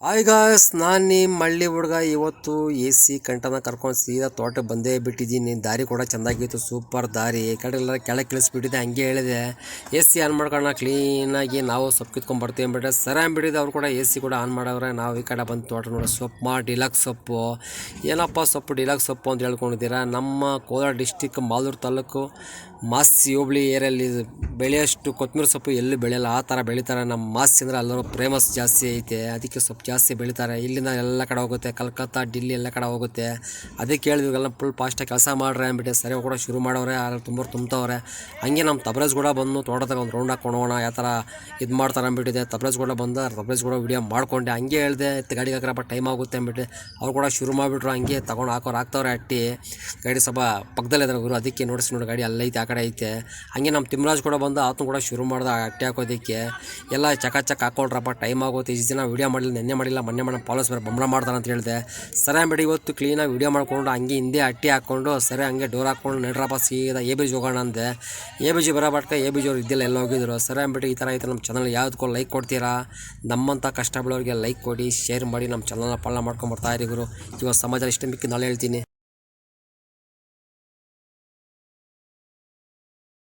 Hi guys, ನಾನು ನಿಮ್ಮ ಹಳ್ಳಿ ಹುಡುಗ. ಇವತ್ತು ಎ ಸಿ ಕಂಟನ ಕರ್ಕೊಂಡು ಸೀದಾ ತೋಟಕ್ಕೆ ಬಂದೇ ಬಿಟ್ಟಿದ್ದೀನಿ. ದಾರಿ ಕೂಡ ಚೆಂದಾಗಿತ್ತು, ಸೂಪರ್ ದಾರಿ. ಈ ಕಡೆ ಎಲ್ಲ ಕೆಳಗೆ ಇಳಿಸ್ಬಿಟ್ಟಿದ್ದೆ. ಹಂಗೆ ಹೇಳಿದೆ ಎ ಸಿ ಆನ್ ಮಾಡ್ಕೊಳ್ಳೋಣ ಕ್ಲೀನಾಗಿ, ನಾವು ಸೊಪ್ಪು ಕಿತ್ಕೊಂಡು ಬರ್ತೀವಿ ಅಂದ್ಬಿಟ್ಟೆ. ಸರಿ ಅಂದ್ಬಿಟ್ಟಿದ್ದೆ. ಅವ್ರು ಕೂಡ ಎ ಸಿ ಕೂಡ ಆನ್ ಮಾಡವ್ರೆ. ನಾವು ಈ ಕಡೆ ಬಂದು ತೋಟ ನೋಡಿ ಸೊಪ್ಪು ಡಿಲಕ್ಸ್ ಸೊಪ್ಪು. ಏನಪ್ಪ ಸೊಪ್ಪು ಡಿಲಕ್ಸ್ ಸೊಪ್ಪು ಅಂತ ಹೇಳ್ಕೊಂಡಿದ್ದೀರಾ? ನಮ್ಮ ಕೋಲಾರ ಡಿಸ್ಟಿಕ್ ಮಾಲೂರು ತಾಲೂಕು ಮಾಸ್ತಿ ಹೋಬಳಿ ಏರಿಯಲ್ಲಿ ಬೆಳೆಯೋಷ್ಟು ಕೊತ್ತಂಬರಿ ಸೊಪ್ಪು ಎಲ್ಲೂ ಬೆಳೆಯಲ್ಲ. ಆ ಥರ ಬೆಳೀತಾರೆ. ನಮ್ಮ ಮಾಸ್ತಿ ಅಂದರೆ ಎಲ್ಲರೂ ಫೇಮಸ್ ಜಾಸ್ತಿ ಐತೆ, ಅದಕ್ಕೆ ಸೊಪ್ಪು ಜಾಸ್ತಿ ಬೆಳೀತಾರೆ. ಇಲ್ಲಿಂದ ಎಲ್ಲ ಕಡೆ ಹೋಗುತ್ತೆ, ಕಲ್ಕತ್ತಾ ಡಿಲ್ಲಿ ಎಲ್ಲ ಕಡೆ ಹೋಗುತ್ತೆ. ಅದಕ್ಕೆ ಹೇಳಿದ್ವಿಗೆಲ್ಲ ಫುಲ್ ಫಾಸ್ಟಾಗಿ ಕೆಲಸ ಮಾಡ್ರೆ ಅಂದ್ಬಿಟ್ಟು ಸರಿ ಕೂಡ ಶುರು ಮಾಡವ್ರೆ. ತುಂಬ್ತವ್ರೆ. ಹಂಗೆ ನಮ್ಮ ತಬ್ರೇಜ್ ಕೂಡ ಬಂದು ತೋಟದಾಗ ಒಂದು ರೌಂಡ್ ಹಾಕೊಂಡು ಹೋಗೋಣ, ಯಾವ ಥರ ಇದು ಮಾಡ್ತಾರೆ ಅಂದ್ಬಿಟ್ಟಿದೆ. ತಬ್ರೇಜ್ ಕೂಡ ಬಂದ, ತಬ್ರೇಜ್ ಕೂಡ ವಿಡಿಯೋ ಮಾಡ್ಕೊಂಡೆ. ಹಂಗೆ ಹೇಳಿದೆ ಗಾಡಿಗೆ ಹಾಕ್ರಪ್ಪ, ಟೈಮ್ ಆಗುತ್ತೆ ಅಂದ್ಬಿಟ್ಟು ಅವ್ರು ಕೂಡ ಶುರು ಮಾಡಿಬಿಟ್ರು. ಹಂಗೆ ತೊಗೊಂಡು ಹಾಕ್ತವ್ರೆ ಅಟ್ಟಿ. ಗಾಡಿ ಸ್ವಲ್ಪ ಪಕ್ಕದಲ್ಲಿದ್ದಾರೆ ಗುರು, ಅದಕ್ಕೆ ನೋಡಿ ಗಾಡಿ ಅಲ್ಲೈತೆ, ಆ ಕಡೆ ಐತೆ. ಹಂಗೆ ನಮ್ಮ ತಿಮ್ಮರಾಜ್ ಕೂಡ ಬಂದು ಆತನು ಕೂಡ ಶುರು ಮಾಡ್ದೆ ಅಟ್ಟಿ ಹಾಕೋದಕ್ಕೆ. ಎಲ್ಲ ಚಕ ಹಾಕೊಳ್ರಪ್ಪ, ಟೈಮ್ ಆಗುತ್ತೆ. ಇಷ್ಟು ದಿನ ವೀಡಿಯೋ ಮಾಡಲಿಲ್ಲ, ನೆನ್ನೆ ಮಾಡಿಲ್ಲ, ಮೊನ್ನೆ ಪಾಲಸ್ ಬೇರೆ ಬಂಬಳ ಮಾಡ್ತಾನೆ ಅಂತ ಹೇಳಿದೆ. ಸರಿ ಅಂಬೇಡಿ ಇವತ್ತು ಕ್ಲೀನಾಗಿ ವೀಡಿಯೋ ಮಾಡ್ಕೊಂಡು ಹಂಗೆ ಹಿಂದೆ ಅಟ್ಟಿ ಹಾಕ್ಕೊಂಡು ಸರಿ ಹಂಗೆ ಡೋರ್ ಹಾಕ್ಕೊಂಡು ನಡ್ರಪ್ಪ ಸೀದಾ ಎ ಬಿ ಜಿ ಹೋಗೋಣ ಅಂದೆ. ಎ ಬಿ ಜಿ ಬರೋಬಟ್ಕ ಎ ಬಿ ಜಿ ಅವ್ರು ಇದ್ದಿಲ್ಲ, ಎಲ್ಲ ಹೋಗಿದ್ರು. ಸರಿ ಅಂಬೇಡಿ ಈ ಥರ ಐತೆ ನಮ್ಮ ಚಾನಲ್, ಯಾವುದಕ್ಕೂ ಲೈಕ್ ಕೊಡ್ತೀರಾ? ನಮ್ಮಂಥ ಕಷ್ಟ ಬೀಳೋರಿಗೆ ಲೈಕ್ ಕೊಡಿ, ಶೇರ್ ಮಾಡಿ, ನಮ್ಮ ಚಾನಲ್ನ ಫಾಲೋ ಮಾಡ್ಕೊಂಡು ಬರ್ತಾ ಇರಿ ಗುರು. ಇವತ್ತು ಸಮಾಚಾರ ಇಷ್ಟ ಮಿಕ್ಕಿ ನಾಳೆ ಹೇಳ್ತೀನಿ.